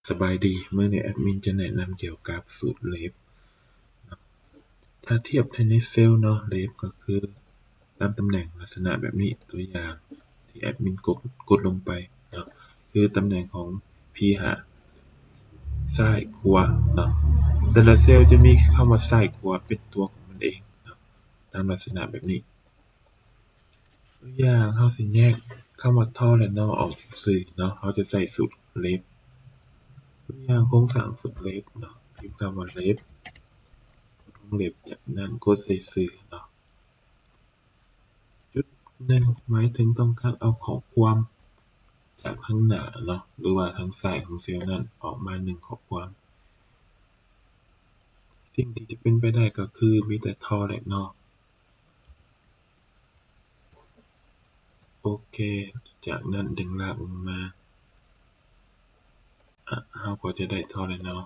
สบายดีเมื่อในแอดมินจะแนะนำเกี่ยวกับสูตรเลฟถ้าเทียบในเซลล์เนาะเลฟก็คือตามตำแหน่งลักษณะแบบนี้ตัวอย่างที่แอดมินกดลงไปเนาะคือตำแหน่งของ P หาซ้ายขวาเนาะแต่ละเซลล์จะมีคำว่าซ้ายขวาเป็นตัวของมันเองเนาะตามลักษณะแบบนี้ตัวอย่างเฮาสิแยกคำว่าท่อและนอออกซื่อเนาะเฮาจะใส่สูตรเลฟตัวอย่างโครงสร้างสูตรเลฟเนาะพิมพ์คำว่าเลฟวงเล็บจากนั้นกดใส่ซื่อเนาะจุดหนึ่งหมายถึงต้องการเอาข้อความจากข้างหน้าเนาะหรือว่าทางซ้ายของเซลล์นั้นออกมา1ข้อความสิ่งที่จะเป็นไปได้ก็คือมีแต่ท่อและนอโอเคจากนั้นดึงลากลงมาเฮาก็จะได้ท่อและนอ